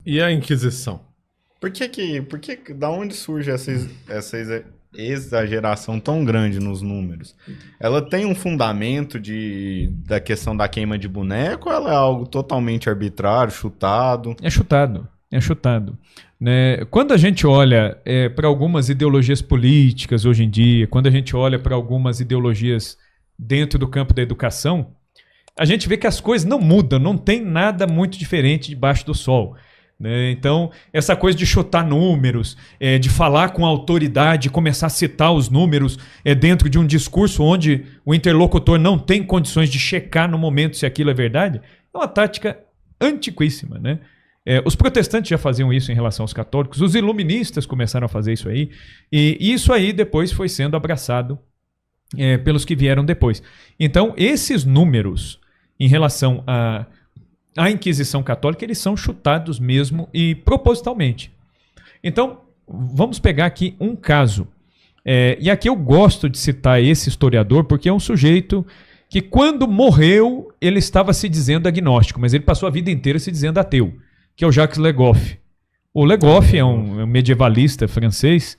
E a Inquisição? Da onde surge essa exageração tão grande nos números? Ela tem um fundamento da questão da queima de boneco ou ela é algo totalmente arbitrário, chutado? É chutado, é chutado. Né? Quando a gente olha para algumas ideologias políticas hoje em dia, quando a gente olha para algumas ideologias dentro do campo da educação, a gente vê que as coisas não mudam, não tem nada muito diferente debaixo do sol. Né? Então, essa coisa de chutar números, de falar com autoridade, começar a citar os números dentro de um discurso onde o interlocutor não tem condições de checar no momento se aquilo é verdade, é uma tática antiquíssima. Né? Os protestantes já faziam isso em relação aos católicos, os iluministas começaram a fazer isso aí, e isso aí depois foi sendo abraçado pelos que vieram depois. Então, esses números em relação à Inquisição Católica, eles são chutados mesmo e propositalmente. Então, vamos pegar aqui um caso. E aqui eu gosto de citar esse historiador porque é um sujeito que quando morreu, ele estava se dizendo agnóstico, mas ele passou a vida inteira se dizendo ateu, que é o Jacques Le Goff. O Le Goff é um medievalista francês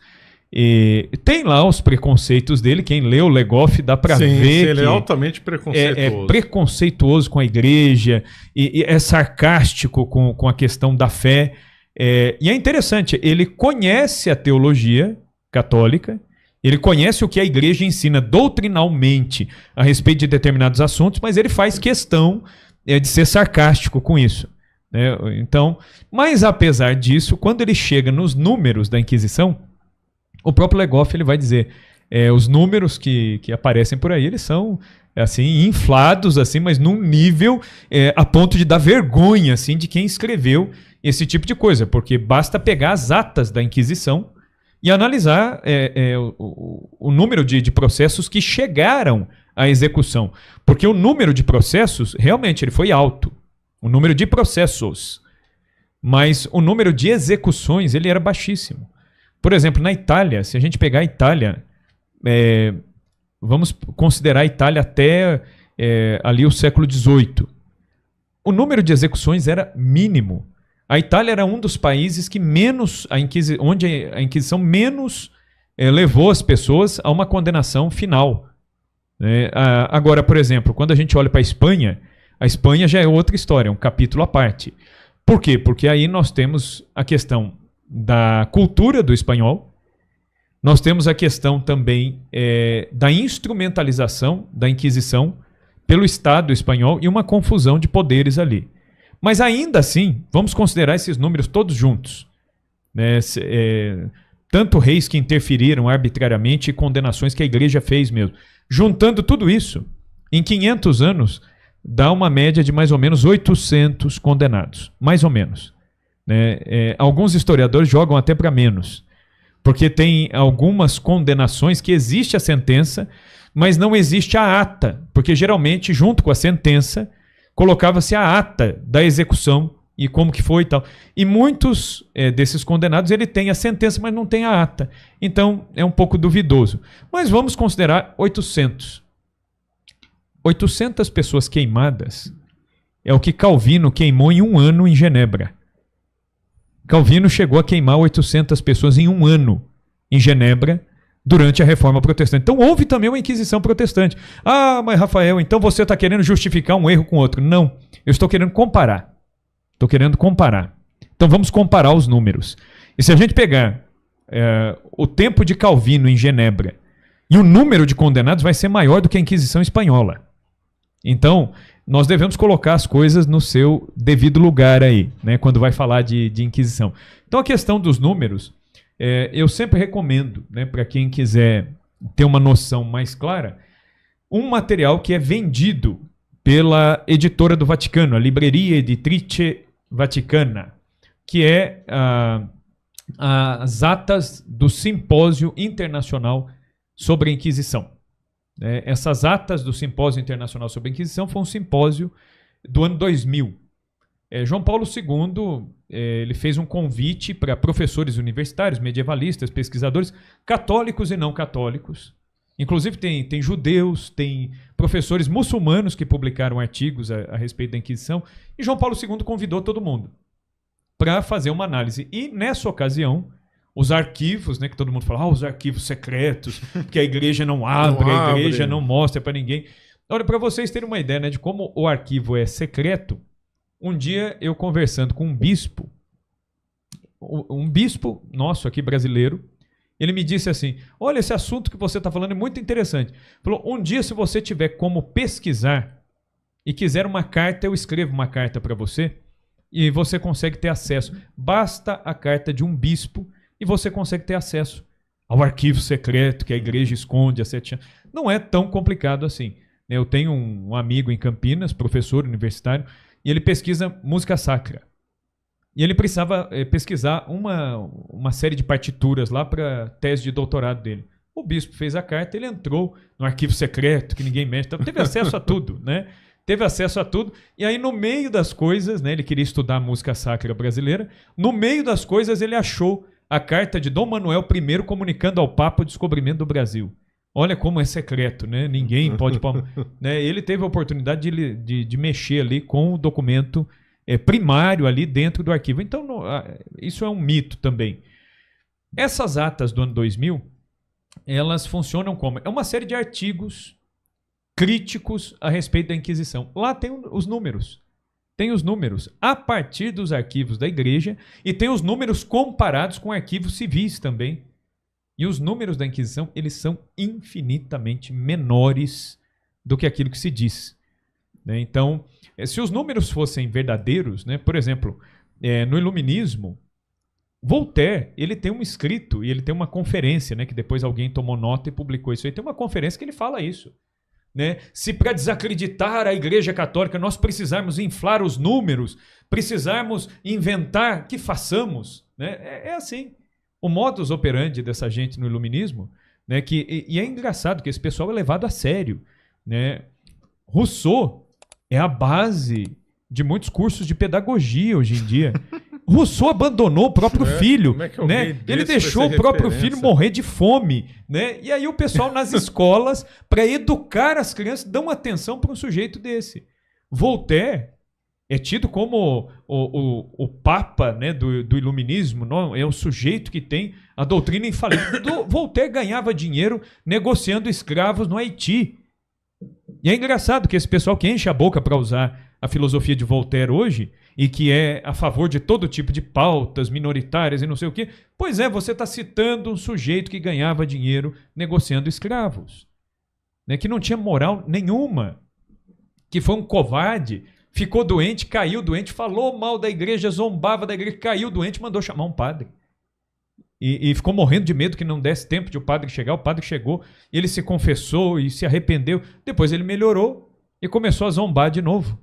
e tem lá os preconceitos dele. Quem leu Le Goff dá para ver ele que é altamente preconceituoso. É preconceituoso com a igreja e é sarcástico com a questão da fé. E é interessante, ele conhece a teologia católica, ele conhece o que a igreja ensina doutrinalmente a respeito de determinados assuntos, mas ele faz questão de ser sarcástico com isso. Né? Então, mas apesar disso, quando ele chega nos números da Inquisição, o próprio Le Goff ele vai dizer, os números que aparecem por aí, eles são assim inflados, assim, mas num nível a ponto de dar vergonha assim, de quem escreveu esse tipo de coisa, porque basta pegar as atas da Inquisição e analisar o número de processos que chegaram à execução. Porque o número de processos, realmente, ele foi alto. O número de processos. Mas o número de execuções, ele era baixíssimo. Por exemplo, na Itália, se a gente pegar a Itália, vamos considerar a Itália até ali o século XVIII. O número de execuções era mínimo. A Itália era um dos países que menos, onde a Inquisição menos levou as pessoas a uma condenação final. Agora, por exemplo, quando a gente olha para a Espanha já é outra história, um capítulo à parte. Por quê? Porque aí nós temos a questão da cultura do espanhol, nós temos a questão também da instrumentalização da Inquisição pelo Estado espanhol e uma confusão de poderes ali. Mas ainda assim, vamos considerar esses números todos juntos. Né? Tanto reis que interferiram arbitrariamente e condenações que a igreja fez mesmo. Juntando tudo isso, em 500 anos, dá uma média de mais ou menos 800 condenados. Mais ou menos. Né? Alguns historiadores jogam até para menos. Porque tem algumas condenações que existe a sentença, mas não existe a ata. Porque geralmente, junto com a sentença, colocava-se a ata da execução e como que foi e tal. E muitos desses condenados, ele tem a sentença, mas não tem a ata. Então, é um pouco duvidoso. Mas vamos considerar 800. 800 pessoas queimadas é o que Calvino queimou em um ano em Genebra. Calvino chegou a queimar 800 pessoas em um ano em Genebra durante a Reforma Protestante. Então houve também uma Inquisição Protestante. Ah, mas Rafael, então você está querendo justificar um erro com outro. Não, eu estou querendo comparar. Estou querendo comparar. Então vamos comparar os números. E se a gente pegar o tempo de Calvino em Genebra e o número de condenados vai ser maior do que a Inquisição Espanhola. Então, nós devemos colocar as coisas no seu devido lugar aí, né, quando vai falar de Inquisição. Então, a questão dos números, eu sempre recomendo, né, para quem quiser ter uma noção mais clara, um material que é vendido pela editora do Vaticano, a Libreria Editrice Vaticana, que é as atas do Simpósio Internacional sobre a Inquisição. Essas atas do Simpósio Internacional sobre a Inquisição foi um simpósio do ano 2000. João Paulo II ele fez um convite para professores universitários, medievalistas, pesquisadores, católicos e não católicos. Inclusive tem judeus, tem professores muçulmanos que publicaram artigos a respeito da Inquisição. E João Paulo II convidou todo mundo. para fazer uma análise. E nessa ocasião, os arquivos, né, que todo mundo fala, os arquivos secretos, que a igreja não abre, a igreja não mostra para ninguém. Olha, para vocês terem uma ideia, né, de como o arquivo é secreto, um dia eu conversando com um bispo nosso aqui brasileiro, ele me disse assim, olha, esse assunto que você está falando é muito interessante. Falou, um dia se você tiver como pesquisar e quiser uma carta, eu escrevo uma carta para você e você consegue ter acesso. Basta a carta de um bispo e você consegue ter acesso ao arquivo secreto que a igreja esconde há 7 anos. Não é tão complicado assim. Eu tenho um amigo em Campinas, professor universitário, e ele pesquisa música sacra. E ele precisava pesquisar uma série de partituras lá para a tese de doutorado dele. O bispo fez a carta, ele entrou no arquivo secreto, que ninguém mexe, então teve acesso a tudo, né? Teve acesso a tudo. E aí, no meio das coisas, né, ele queria estudar a música sacra brasileira, no meio das coisas ele achou a carta de Dom Manuel I comunicando ao Papa o descobrimento do Brasil. Olha como é secreto, né? Ninguém pode... né? Ele teve a oportunidade de mexer ali com o documento primário ali dentro do arquivo. Então, isso é um mito também. Essas atas do ano 2000, elas funcionam como? É uma série de artigos críticos a respeito da Inquisição. Lá tem os números. Tem os números a partir dos arquivos da igreja e tem os números comparados com arquivos civis também. E os números da Inquisição, eles são infinitamente menores do que aquilo que se diz. Né? Então, se os números fossem verdadeiros, né? Por exemplo, no Iluminismo, Voltaire, ele tem um escrito e ele tem uma conferência, né? Que depois alguém tomou nota e publicou isso aí. Tem uma conferência que ele fala isso. Né? Se para desacreditar a Igreja Católica nós precisarmos inflar os números, precisarmos inventar, que façamos. Né? É assim. O modus operandi dessa gente no Iluminismo, né, e é engraçado que esse pessoal é levado a sério. Né? Rousseau é a base de muitos cursos de pedagogia hoje em dia. Rousseau abandonou o próprio filho. Né? Ele deixou o próprio filho morrer de fome. Né? E aí o pessoal nas escolas, para educar as crianças, dão atenção para um sujeito desse. Voltaire é tido como o Papa, né, do Iluminismo, não? É o sujeito que tem a doutrina infalível. Voltaire ganhava dinheiro negociando escravos no Haiti. E é engraçado que esse pessoal que enche a boca para usar a filosofia de Voltaire hoje e que é a favor de todo tipo de pautas minoritárias e não sei o quê, pois é, você está citando um sujeito que ganhava dinheiro negociando escravos, né, que não tinha moral nenhuma, que foi um covarde. Ficou doente, caiu doente, falou mal da igreja, zombava da igreja, caiu doente, mandou chamar um padre. E ficou morrendo de medo que não desse tempo de o padre chegar. O padre chegou, ele se confessou e se arrependeu. Depois ele melhorou e começou a zombar de novo.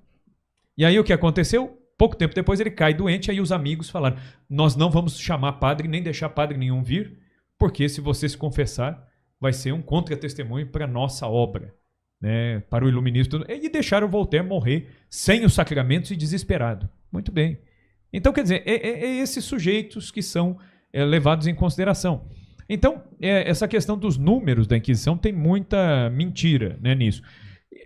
E aí o que aconteceu? Pouco tempo depois ele cai doente, aí os amigos falaram, nós não vamos chamar padre, nem deixar padre nenhum vir, porque se você se confessar, vai ser um contra-testemunho para a nossa obra. Né, para o iluminismo, e deixaram Voltaire morrer sem os sacramentos e desesperado. Muito bem. Então, quer dizer, esses sujeitos que são levados em consideração. Então, essa questão dos números da Inquisição tem muita mentira, né, nisso.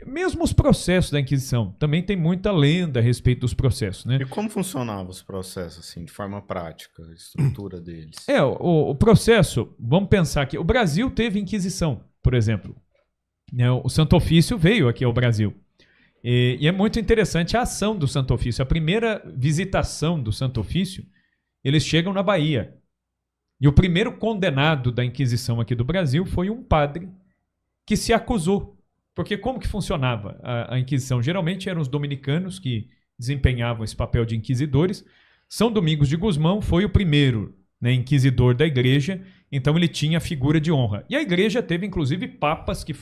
Mesmo os processos da Inquisição, também tem muita lenda a respeito dos processos. Né? E como funcionavam os processos, assim, de forma prática, a estrutura deles? O processo, vamos pensar aqui, o Brasil teve Inquisição, por exemplo. O Santo Ofício veio aqui ao Brasil. E é muito interessante a ação do Santo Ofício. A primeira visitação do Santo Ofício, eles chegam na Bahia. E o primeiro condenado da Inquisição aqui do Brasil foi um padre que se acusou. Porque como que funcionava a Inquisição? Geralmente eram os dominicanos que desempenhavam esse papel de inquisidores. São Domingos de Gusmão foi o primeiro, né, inquisidor da igreja, então ele tinha a figura de honra. E a igreja teve, inclusive, papas que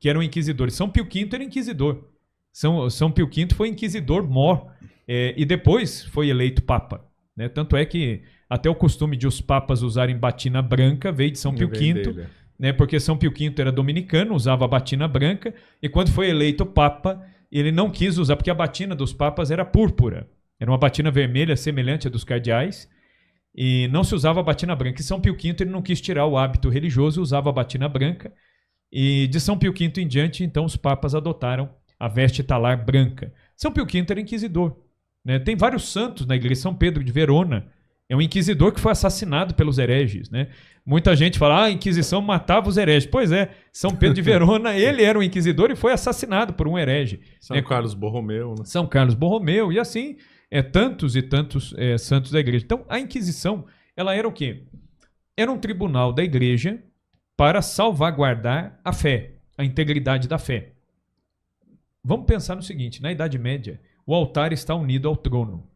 eram inquisidores. São Pio V era inquisidor. São Pio V foi inquisidor mor, e depois foi eleito papa. Né? Tanto é que até o costume de os papas usarem batina branca veio de São Pio V, né? Porque São Pio V era dominicano, usava a batina branca, e quando foi eleito papa, ele não quis usar, porque a batina dos papas era púrpura. Era uma batina vermelha semelhante à dos cardeais, e não se usava a batina branca. E São Pio V ele não quis tirar o hábito religioso, usava a batina branca. E de São Pio V em diante, então, os papas adotaram a veste talar branca. São Pio V era inquisidor. né? Tem vários santos na igreja. São Pedro de Verona é um inquisidor que foi assassinado pelos hereges, né? Muita gente fala, a Inquisição matava os hereges. Pois é, São Pedro de Verona, ele era um inquisidor e foi assassinado por um herege. São Carlos Borromeu, né? São Carlos Borromeu, e assim, tantos e tantos santos da igreja. Então, a Inquisição, ela era o quê? Era um tribunal da igreja para salvaguardar a fé, a integridade da fé. Vamos pensar no seguinte, na Idade Média, o altar está unido ao trono.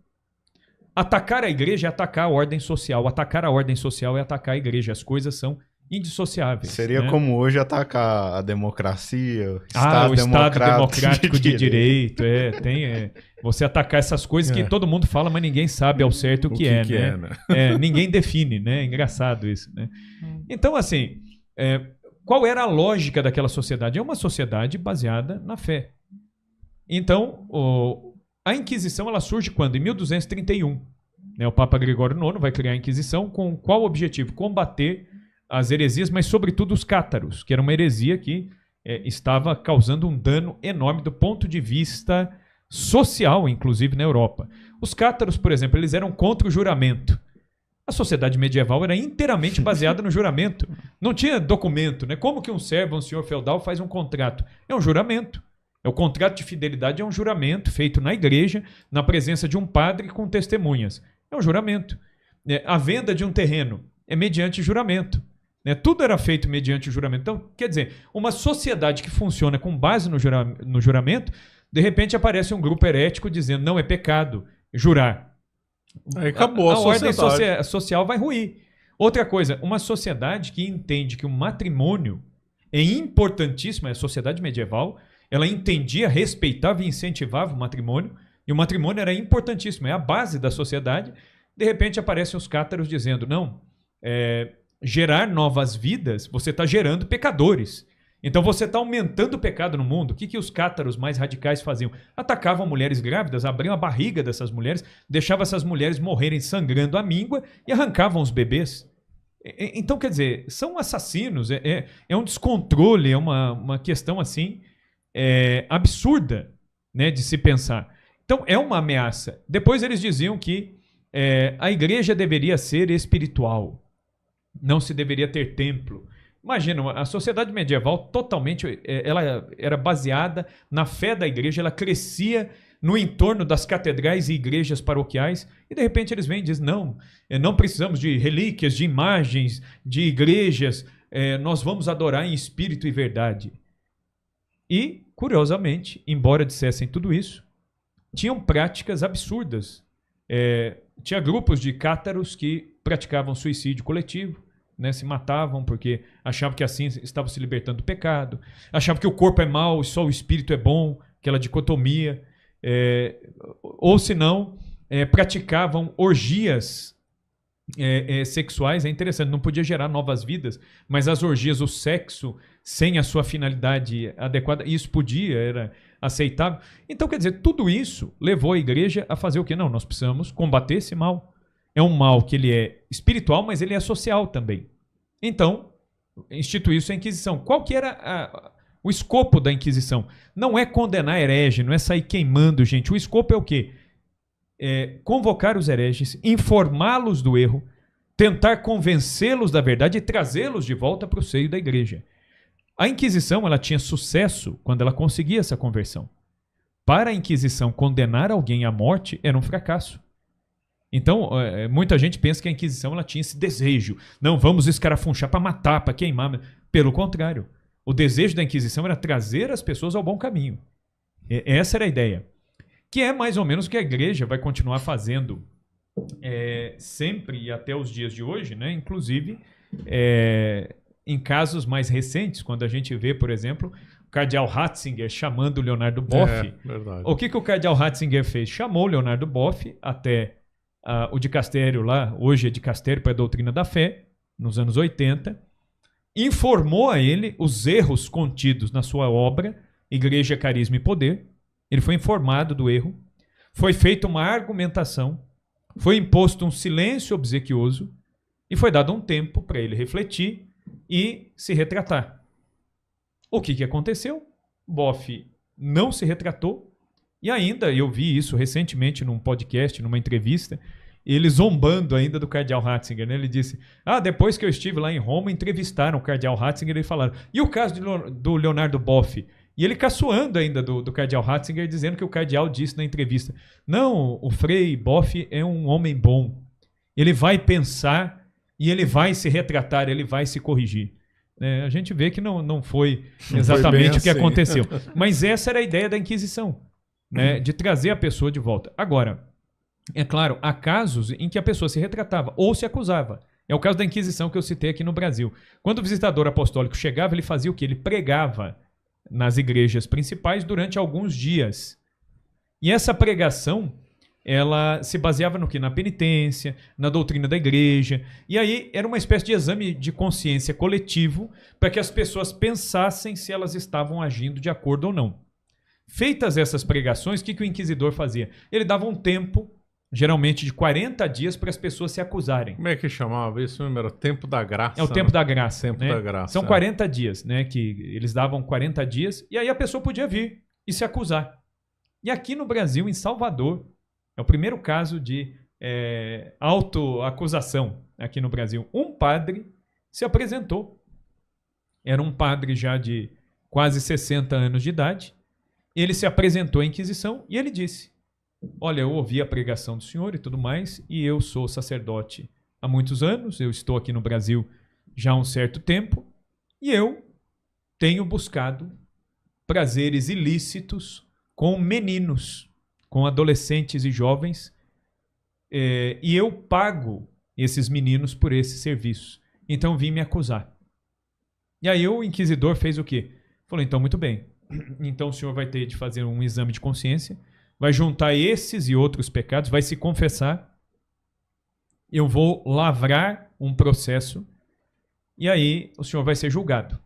Atacar a igreja é atacar a ordem social. Atacar a ordem social é atacar a igreja. As coisas são indissociáveis. Seria, né, como hoje atacar a democracia, o Estado democrático de direito. Você atacar essas coisas que todo mundo fala, mas ninguém sabe ao certo o que é, né? Ninguém define, né? É engraçado isso, né? Então, assim, qual era a lógica daquela sociedade? É uma sociedade baseada na fé. Então, a Inquisição ela surge quando? Em 1231. Né? O Papa Gregório IX vai criar a Inquisição com qual objetivo? Combater as heresias, mas sobretudo os cátaros, que era uma heresia que estava causando um dano enorme do ponto de vista social, inclusive na Europa. Os cátaros, por exemplo, eles eram contra o juramento. A sociedade medieval era inteiramente baseada no juramento. Não tinha documento, né? Como que um servo, um senhor feudal faz um contrato? É um juramento. O contrato de fidelidade é um juramento feito na igreja, na presença de um padre com testemunhas. É um juramento. A venda de um terreno é mediante juramento. Tudo era feito mediante juramento. Então, quer dizer, uma sociedade que funciona com base no juramento, de repente aparece um grupo herético dizendo não é pecado jurar. Aí acabou a ordem social vai ruir. Outra coisa, uma sociedade que entende que o matrimônio é importantíssimo, é a sociedade medieval, ela entendia, respeitava e incentivava o matrimônio, e o matrimônio era importantíssimo, é a base da sociedade. De repente aparecem os cátaros dizendo, não, gerar novas vidas, você está gerando pecadores. Então você está aumentando o pecado no mundo. O que os cátaros mais radicais faziam? Atacavam mulheres grávidas, abriam a barriga dessas mulheres, deixavam essas mulheres morrerem sangrando à míngua e arrancavam os bebês. Então, quer dizer, são assassinos, é um descontrole, é uma questão assim absurda, né, de se pensar. Então, é uma ameaça. Depois eles diziam que a igreja deveria ser espiritual, não se deveria ter templo. Imagina, a sociedade medieval totalmente, ela era baseada na fé da igreja, ela crescia no entorno das catedrais e igrejas paroquiais, e de repente eles vêm e dizem, não precisamos de relíquias, de imagens, de igrejas, nós vamos adorar em espírito e verdade. E, curiosamente, embora dissessem tudo isso, tinham práticas absurdas. Tinha grupos de cátaros que praticavam suicídio coletivo, né, se matavam porque achavam que assim estavam se libertando do pecado, achavam que o corpo é mau e só o espírito é bom, aquela dicotomia, ou se não, praticavam orgias sexuais. É interessante, não podia gerar novas vidas, mas as orgias, o sexo sem a sua finalidade adequada, isso podia, era aceitável. Então, quer dizer, tudo isso levou a igreja a fazer o quê? Não, nós precisamos combater esse mal. É um mal que ele é espiritual, mas ele é social também. Então, instituiu-se a Inquisição. Qual que era o escopo da Inquisição? Não é condenar herege, não é sair queimando gente. O escopo é o quê? Convocar os hereges, informá-los do erro, tentar convencê-los da verdade e trazê-los de volta para o seio da igreja. A Inquisição ela tinha sucesso quando ela conseguia essa conversão. Para a Inquisição, condenar alguém à morte era um fracasso. Então, muita gente pensa que a Inquisição ela tinha esse desejo. Não, vamos escarafunchar para matar, para queimar. Pelo contrário, o desejo da Inquisição era trazer as pessoas ao bom caminho. Essa era a ideia. Que é mais ou menos o que a igreja vai continuar fazendo sempre e até os dias de hoje, né? Inclusive em casos mais recentes, quando a gente vê, por exemplo, o cardeal Ratzinger chamando o Leonardo Boff. O que o cardeal Ratzinger fez? Chamou o Leonardo Boff até o dicastério lá, hoje é dicastério para a doutrina da fé, nos anos 80, informou a ele os erros contidos na sua obra Igreja, Carisma e Poder. Ele foi informado do erro, foi feita uma argumentação, foi imposto um silêncio obsequioso e foi dado um tempo para ele refletir e se retratar. O que aconteceu? Boff não se retratou, E ainda, eu vi isso recentemente num podcast, numa entrevista, ele zombando ainda do cardeal Ratzinger, né? Ele disse, depois que eu estive lá em Roma, entrevistaram o cardeal Ratzinger e falaram, e o caso do Leonardo Boff? E ele caçoando ainda do cardeal Ratzinger, dizendo que o cardeal disse na entrevista, não, o Frei Boff é um homem bom, ele vai pensar e ele vai se retratar, ele vai se corrigir. A gente vê que não foi exatamente o que aconteceu. Mas essa era a ideia da Inquisição, né? De trazer a pessoa de volta. Agora, é claro, há casos em que a pessoa se retratava ou se acusava. É o caso da Inquisição que eu citei aqui no Brasil. Quando o visitador apostólico chegava, ele fazia o quê? Ele pregava nas igrejas principais durante alguns dias. E essa pregação, ela se baseava no quê? Na penitência, na doutrina da igreja. E aí era uma espécie de exame de consciência coletivo para que as pessoas pensassem se elas estavam agindo de acordo ou não. Feitas essas pregações, o que o inquisidor fazia? Ele dava um tempo, geralmente de 40 dias, para as pessoas se acusarem. Como é que chamava isso mesmo? Era o tempo da graça. É o tempo da graça. Tempo da graça. São 40 dias, né? Que eles davam 40 dias, e aí a pessoa podia vir e se acusar. E aqui no Brasil, em Salvador, é o primeiro caso de autoacusação aqui no Brasil. Um padre se apresentou. Era um padre já de quase 60 anos de idade. Ele se apresentou à Inquisição e ele disse, olha, eu ouvi a pregação do senhor e tudo mais, e eu sou sacerdote há muitos anos, eu estou aqui no Brasil já há um certo tempo, e eu tenho buscado prazeres ilícitos com meninos, com adolescentes e jovens, e eu pago esses meninos por esse serviço. Então vim me acusar. E aí o inquisidor fez o quê? Falou, então muito bem, então o senhor vai ter de fazer um exame de consciência, vai juntar esses e outros pecados, vai se confessar, eu vou lavrar um processo, e aí o senhor vai ser julgado.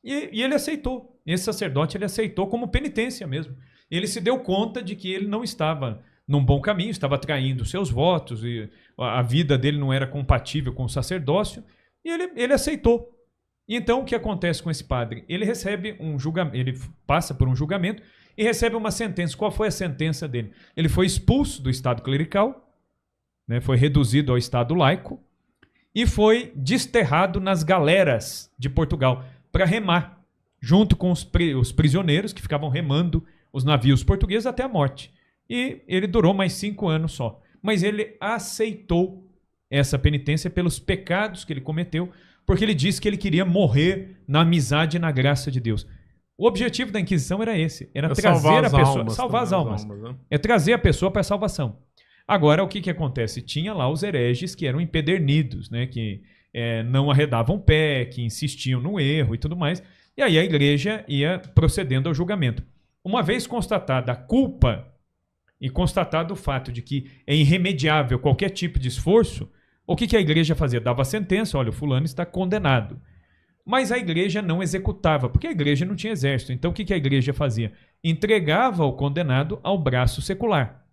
E ele aceitou, esse sacerdote ele aceitou como penitência mesmo. Ele se deu conta de que ele não estava num bom caminho, estava traindo seus votos, e a vida dele não era compatível com o sacerdócio, e ele aceitou. Então, o que acontece com esse padre? Ele recebe um julgamento, ele passa por um julgamento e recebe uma sentença. Qual foi a sentença dele? Ele foi expulso do estado clerical, né, foi reduzido ao estado laico e foi desterrado nas galeras de Portugal para remar, junto com os prisioneiros que ficavam remando os navios portugueses até a morte. E ele durou mais 5 anos só. Mas ele aceitou essa penitência pelos pecados que ele cometeu, porque ele disse que ele queria morrer na amizade e na graça de Deus. O objetivo da Inquisição era esse, era trazer a pessoa, salvar as almas, né? É trazer a pessoa para a salvação. Agora, o que acontece? Tinha lá os hereges que eram empedernidos, né? Que não arredavam pé, que insistiam no erro e tudo mais, e aí a igreja ia procedendo ao julgamento. Uma vez constatada a culpa e constatado o fato de que é irremediável qualquer tipo de esforço, o que a igreja fazia? Dava a sentença, olha, o fulano está condenado. Mas a igreja não executava, porque a igreja não tinha exército. Então o que a igreja fazia? Entregava o condenado ao braço secular.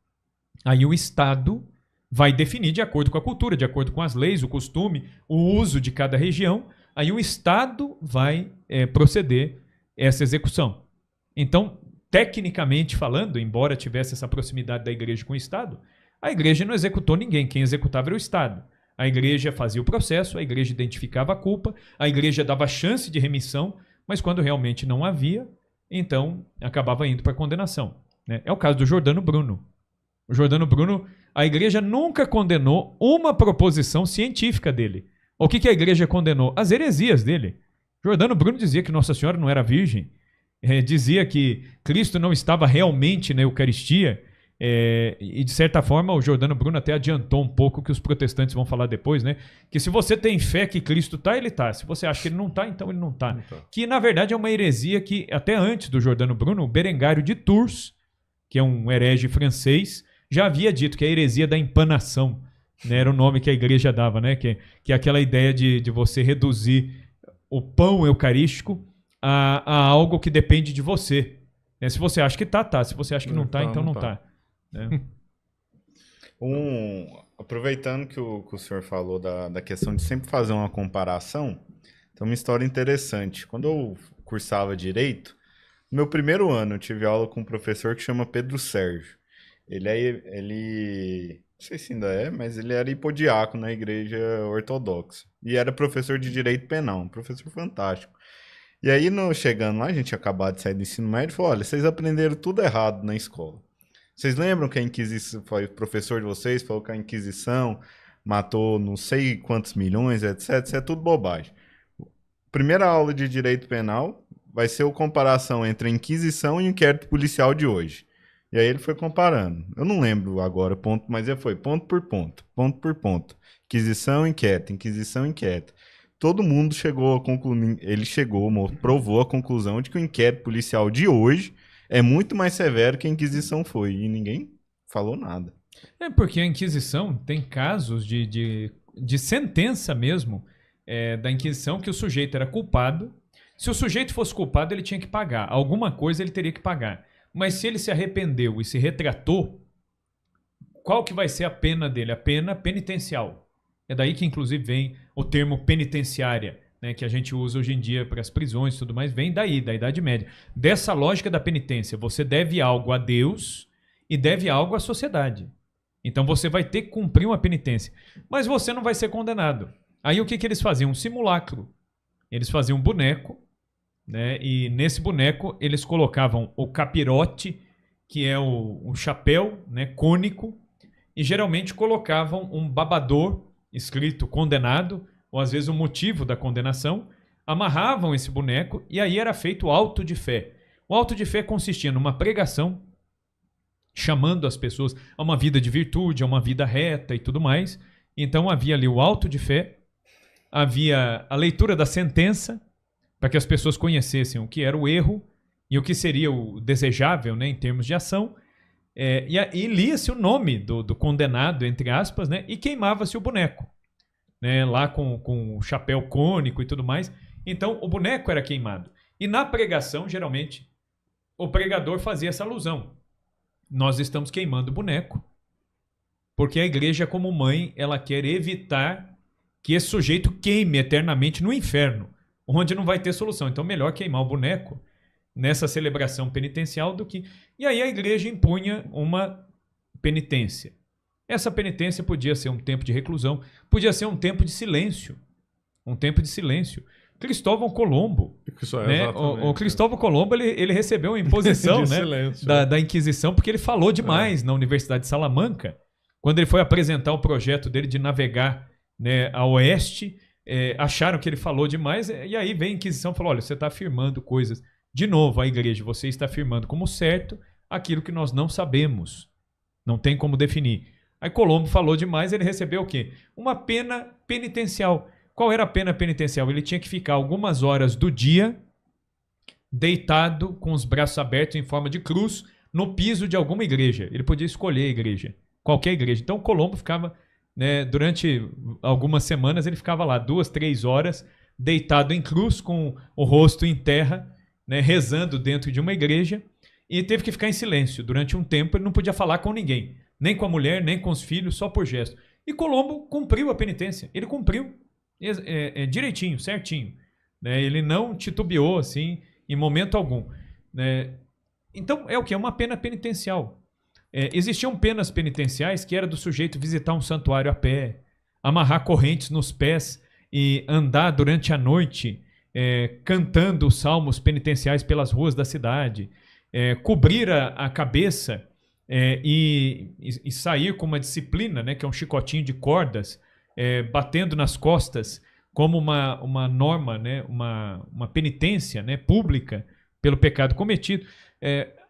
Aí o Estado vai definir de acordo com a cultura, de acordo com as leis, o costume, o uso de cada região. Aí o Estado vai proceder essa execução. Então, tecnicamente falando, embora tivesse essa proximidade da igreja com o Estado, a igreja não executou ninguém, quem executava era o Estado. A igreja fazia o processo, a igreja identificava a culpa, a igreja dava chance de remissão, mas quando realmente não havia, então acabava indo para a condenação, né? É o caso do Giordano Bruno. O Giordano Bruno, a igreja nunca condenou uma proposição científica dele. O que a igreja condenou? As heresias dele. Giordano Bruno dizia que Nossa Senhora não era virgem, dizia que Cristo não estava realmente na Eucaristia, e de certa forma o Giordano Bruno até adiantou um pouco o que os protestantes vão falar depois, né? Que se você tem fé que Cristo está, ele está. Se você acha que ele não está, então ele não está. Que na verdade é uma heresia que até antes do Giordano Bruno, o Berengário de Tours, que é um herege francês, já havia dito que é a heresia da empanação, né? Era o nome que a igreja dava, né? Que é aquela ideia de você reduzir o pão eucarístico a algo que depende de você. Se você acha que está. Se você acha que não está, então não está. Aproveitando que o senhor falou da questão de sempre fazer uma comparação, tem uma história interessante. Quando eu cursava Direito, No meu primeiro ano, eu tive aula com um professor que chama Pedro Sérgio. Ele, não sei se ainda é, mas ele era hipodiácono na igreja ortodoxa. E era professor de direito penal, um professor fantástico. E aí, chegando lá, a gente tinha acabado de sair do ensino médio, falou, olha, vocês aprenderam tudo errado na escola. Vocês lembram que a Inquisição, foi o professor de vocês, falou que a Inquisição matou não sei quantos milhões, etc. Isso é tudo bobagem. Primeira aula de direito penal vai ser a comparação entre a Inquisição e o inquérito policial de hoje. E aí ele foi comparando. Eu não lembro agora, ponto, mas ele foi ponto por ponto, ponto por ponto. Inquisição, inquérito. Todo mundo chegou a concluir, provou a conclusão de que o inquérito policial de hoje é muito mais severo que a Inquisição foi. E ninguém falou nada. É porque a Inquisição tem casos de sentença mesmo da Inquisição que o sujeito era culpado. Se o sujeito fosse culpado, ele tinha que pagar. Alguma coisa ele teria que pagar. Mas se ele se arrependeu e se retratou, qual que vai ser a pena dele? A pena penitencial. É daí que, inclusive, vem o termo penitenciária, né, que a gente usa hoje em dia para as prisões e tudo mais, vem daí, da Idade Média. Dessa lógica da penitência, você deve algo a Deus e deve algo à sociedade. Então você vai ter que cumprir uma penitência. Mas você não vai ser condenado. Aí o que eles faziam? Um simulacro. Eles faziam um boneco, né, e nesse boneco eles colocavam o capirote, que é o chapéu, né, cônico, e geralmente colocavam um babador escrito condenado, ou às vezes o motivo da condenação, amarravam esse boneco e aí era feito o auto de fé. O auto de fé consistia numa pregação, chamando as pessoas a uma vida de virtude, a uma vida reta e tudo mais. Então havia ali o auto de fé, havia a leitura da sentença, para que as pessoas conhecessem o que era o erro e o que seria o desejável, né, em termos de ação. E lia-se o nome do condenado, entre aspas, né, e queimava-se o boneco, né, lá com o chapéu cônico e tudo mais. Então, o boneco era queimado. E na pregação, geralmente, o pregador fazia essa alusão. Nós estamos queimando o boneco, porque a igreja, como mãe, ela quer evitar que esse sujeito queime eternamente no inferno, onde não vai ter solução. Então, melhor queimar o boneco nessa celebração penitencial do que... E aí a igreja impunha uma penitência. Essa penitência podia ser um tempo de reclusão, podia ser um tempo de silêncio. Um tempo de silêncio. Cristóvão Colombo, né? O Cristóvão Colombo ele recebeu uma imposição né? da Inquisição porque ele falou demais na Universidade de Salamanca, quando ele foi apresentar o projeto dele de navegar, né, a oeste, acharam que ele falou demais, e aí vem a Inquisição e falou, olha, você está afirmando coisas. De novo, a igreja, você está afirmando como certo aquilo que nós não sabemos. Não tem como definir. Aí Colombo falou demais, ele recebeu o quê? Uma pena penitencial. Qual era a pena penitencial? Ele tinha que ficar algumas horas do dia deitado com os braços abertos em forma de cruz no piso de alguma igreja. Ele podia escolher a igreja, qualquer igreja. Então Colombo ficava, né, durante algumas semanas, ele ficava lá 2, 3 horas deitado em cruz com o rosto em terra, né, rezando dentro de uma igreja, e teve que ficar em silêncio. Durante um tempo ele não podia falar com ninguém, nem com a mulher, nem com os filhos, só por gesto. E Colombo cumpriu a penitência. Ele cumpriu direitinho, certinho. Né? Ele não titubeou assim em momento algum. Né? Então é o que? É uma pena penitencial. Existiam penas penitenciais que era do sujeito visitar um santuário a pé, amarrar correntes nos pés e andar durante a noite cantando salmos penitenciais pelas ruas da cidade, cobrir a cabeça e sair com uma disciplina, né, que é um chicotinho de cordas, batendo nas costas como uma norma, né, uma penitência, né, pública pelo pecado cometido.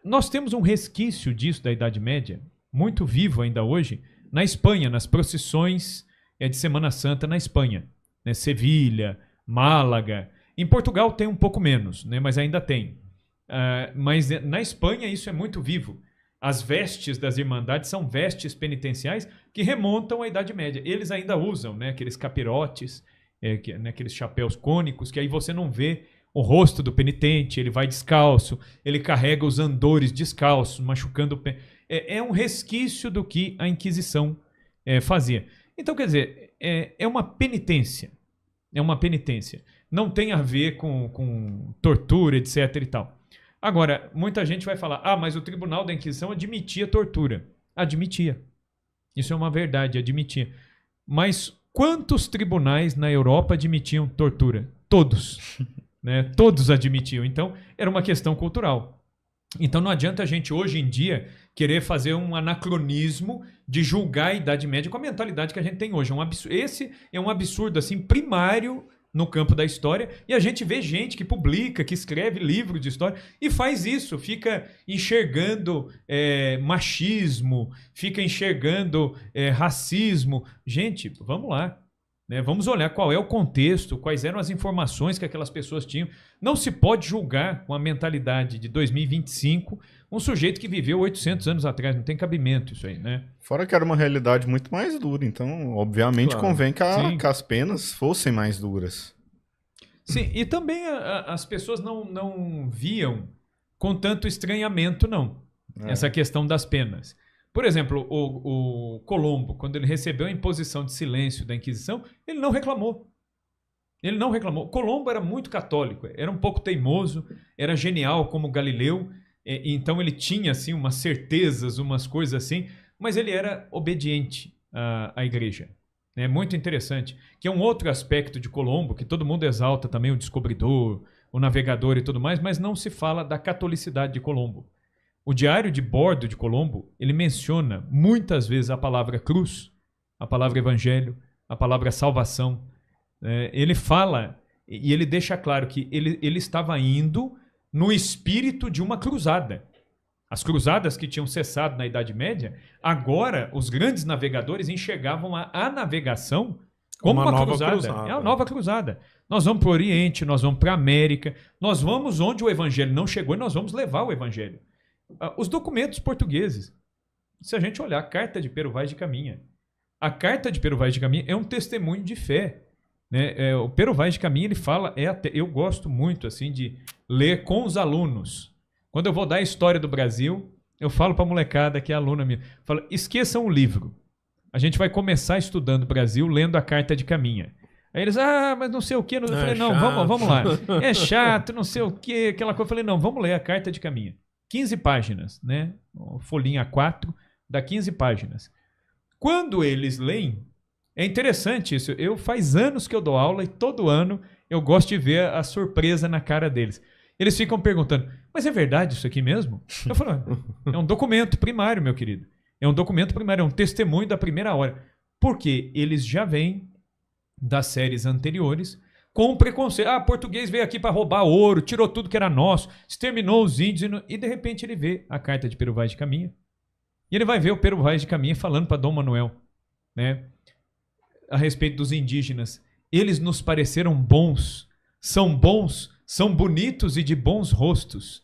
Nós temos um resquício disso da Idade Média, muito vivo ainda hoje, na Espanha, nas procissões de Semana Santa na Espanha, né, Sevilha, Málaga. Em Portugal tem um pouco menos, né, mas ainda tem. Mas na Espanha isso é muito vivo. As vestes das Irmandades são vestes penitenciais que remontam à Idade Média. Eles ainda usam, né, aqueles capirotes, aqueles chapéus cônicos, que aí você não vê o rosto do penitente, ele vai descalço, ele carrega os andores descalços, machucando o pé. É um resquício do que a Inquisição fazia. Então, quer dizer, é uma penitência. É uma penitência. Não tem a ver com tortura, etc. e tal. Agora, muita gente vai falar, mas o Tribunal da Inquisição admitia tortura. Admitia. Isso é uma verdade, admitia. Mas quantos tribunais na Europa admitiam tortura? Todos. Né? Todos admitiam. Então, era uma questão cultural. Então, não adianta a gente, hoje em dia, querer fazer um anacronismo de julgar a Idade Média com a mentalidade que a gente tem hoje. Esse é um absurdo assim, primário no campo da história, e a gente vê gente que publica, que escreve livro de história e faz isso, fica enxergando machismo, fica enxergando racismo. Gente, vamos lá. Né? Vamos olhar qual é o contexto, quais eram as informações que aquelas pessoas tinham. Não se pode julgar com a mentalidade de 2025 um sujeito que viveu 800 anos atrás. Não tem cabimento isso aí, né? Fora que era uma realidade muito mais dura. Então, obviamente, convém que as penas fossem mais duras. Sim, e também as pessoas não viam com tanto estranhamento, não. Essa questão das penas. Por exemplo, o Colombo, quando ele recebeu a imposição de silêncio da Inquisição, ele não reclamou. Ele não reclamou. Colombo era muito católico, era um pouco teimoso, era genial como Galileu, então ele tinha assim, umas certezas, umas coisas assim, mas ele era obediente à igreja. É muito interessante. Que é um outro aspecto de Colombo, que todo mundo exalta também, o descobridor, o navegador e tudo mais, mas não se fala da catolicidade de Colombo. O diário de bordo de Colombo, ele menciona muitas vezes a palavra cruz, a palavra evangelho, a palavra salvação. Ele fala e ele deixa claro que ele estava indo no espírito de uma cruzada. As cruzadas que tinham cessado na Idade Média, agora os grandes navegadores enxergavam a navegação como uma cruzada. É a nova cruzada. Nós vamos para o Oriente, nós vamos para a América, nós vamos onde o evangelho não chegou e nós vamos levar o evangelho. Os documentos portugueses, se a gente olhar a carta de Pero Vaz de Caminha, a carta de Pero Vaz de Caminha é um testemunho de fé. Né? O Pero Vaz de Caminha, ele fala, eu gosto muito assim de ler com os alunos. Quando eu vou dar a história do Brasil, eu falo para a molecada que é aluna minha, falo, esqueçam o livro. A gente vai começar estudando o Brasil lendo a carta de Caminha. Aí eles, mas não sei o quê. Eu falei, não, vamos lá. É chato, não sei o quê, aquela coisa. Eu falei, não, vamos ler a carta de Caminha. 15 páginas, né? Folhinha 4, dá 15 páginas. Quando eles leem, é interessante isso. Faz anos que eu dou aula e todo ano eu gosto de ver a surpresa na cara deles. Eles ficam perguntando, mas é verdade isso aqui mesmo? Eu falo, é um documento primário, meu querido. É um documento primário, é um testemunho da primeira hora. Porque eles já vêm das séries anteriores com preconceito. Português veio aqui para roubar ouro, tirou tudo que era nosso, exterminou os índios. E de repente ele vê a carta de Pero Vaz de Caminha. E ele vai ver o Pero Vaz de Caminha falando para Dom Manuel, né, a respeito dos indígenas. Eles nos pareceram bons, são bonitos e de bons rostos.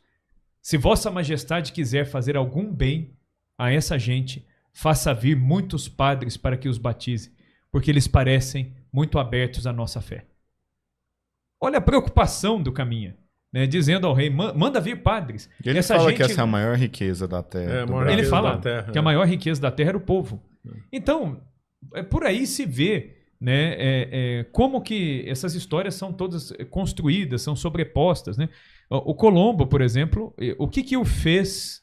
Se Vossa Majestade quiser fazer algum bem a essa gente, faça vir muitos padres para que os batize, porque eles parecem muito abertos à nossa fé. Olha a preocupação do Caminha, né, dizendo ao rei, manda vir padres. E ele fala que essa é a maior riqueza da terra. Ele fala que a maior riqueza da terra era o povo. Então, por aí se vê, né, como que essas histórias são todas construídas, são sobrepostas. Né? O Colombo, por exemplo, o que o fez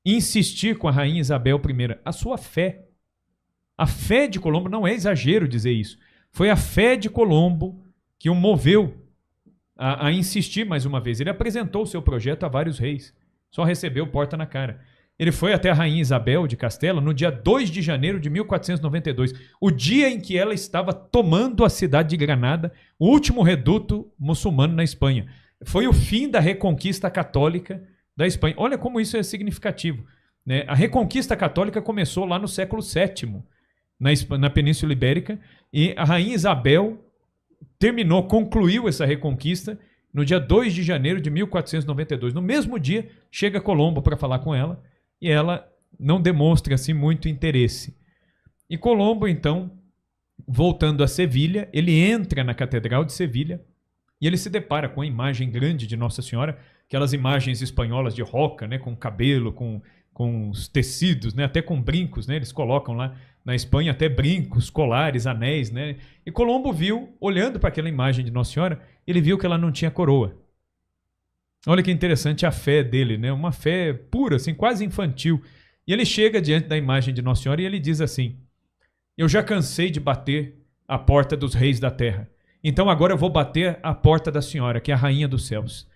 insistir com a rainha Isabel I? A sua fé. A fé de Colombo, não é exagero dizer isso. Foi a fé de Colombo que o moveu a insistir mais uma vez. Ele apresentou o seu projeto a vários reis, só recebeu porta na cara. Ele foi até a rainha Isabel de Castela no dia 2 de janeiro de 1492, o dia em que ela estava tomando a cidade de Granada, o último reduto muçulmano na Espanha. Foi o fim da reconquista católica da Espanha. Olha como isso é significativo. Né? A reconquista católica começou lá no século VII, na Península Ibérica, e a rainha Isabel concluiu essa reconquista no dia 2 de janeiro de 1492. No mesmo dia, chega Colombo para falar com ela e ela não demonstra assim muito interesse. E Colombo, então, voltando a Sevilha, ele entra na Catedral de Sevilha e ele se depara com a imagem grande de Nossa Senhora, aquelas imagens espanholas de roca, né, com cabelo, com os tecidos, né, até com brincos, né, eles colocam lá na Espanha até brincos, colares, anéis, né? E Colombo viu, olhando para aquela imagem de Nossa Senhora, ele viu que ela não tinha coroa. Olha que interessante a fé dele, né? Uma fé pura, assim, quase infantil. E ele chega diante da imagem de Nossa Senhora e ele diz assim: eu já cansei de bater a porta dos reis da terra. Então agora eu vou bater a porta da senhora, que é a rainha dos céus.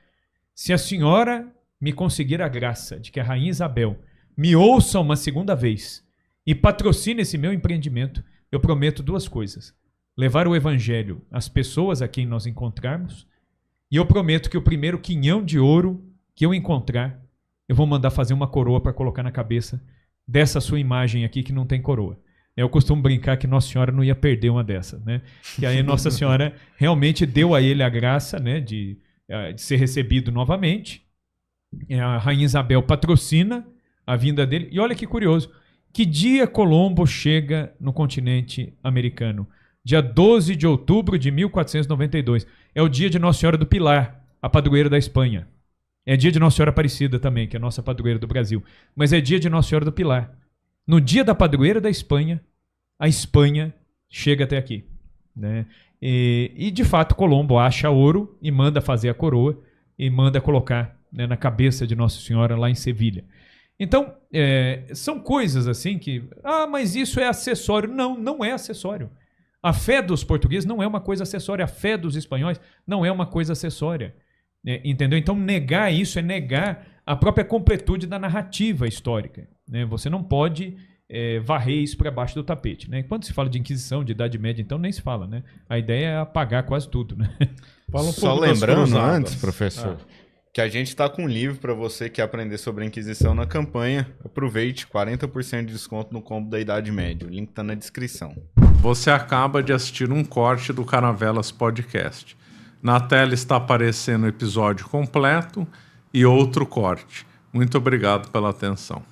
Se a senhora me conseguir a graça de que a rainha Isabel me ouça uma segunda vez e patrocine esse meu empreendimento, eu prometo 2 coisas. Levar o evangelho às pessoas a quem nós encontrarmos, e eu prometo que o primeiro quinhão de ouro que eu encontrar, eu vou mandar fazer uma coroa para colocar na cabeça dessa sua imagem aqui que não tem coroa. Eu costumo brincar que Nossa Senhora não ia perder uma dessas, né? Que aí Nossa Senhora realmente deu a ele a graça, né, de ser recebido novamente. A rainha Isabel patrocina a vinda dele. E olha que curioso, que dia Colombo chega no continente americano? Dia 12 de outubro de 1492. É o dia de Nossa Senhora do Pilar, a padroeira da Espanha. É dia de Nossa Senhora Aparecida também, que é a nossa padroeira do Brasil. Mas é dia de Nossa Senhora do Pilar. No dia da padroeira da Espanha, a Espanha chega até aqui, né? E de fato Colombo acha ouro e manda fazer a coroa e manda colocar, né, na cabeça de Nossa Senhora lá em Sevilha. Então, são coisas assim que... mas isso é acessório. Não, não é acessório. A fé dos portugueses não é uma coisa acessória. A fé dos espanhóis não é uma coisa acessória. Entendeu? Então, negar isso é negar a própria completude da narrativa histórica, né? Você não pode varrer isso para baixo do tapete, né? Quando se fala de Inquisição, de Idade Média, então nem se fala, né? A ideia é apagar quase tudo, né? Fala só lembrando antes, professor, que a gente está com um livro para você que quer aprender sobre a Inquisição na campanha. Aproveite, 40% de desconto no combo da Idade Média. O link está na descrição. Você acaba de assistir um corte do Caravelas Podcast. Na tela está aparecendo o episódio completo e outro corte. Muito obrigado pela atenção.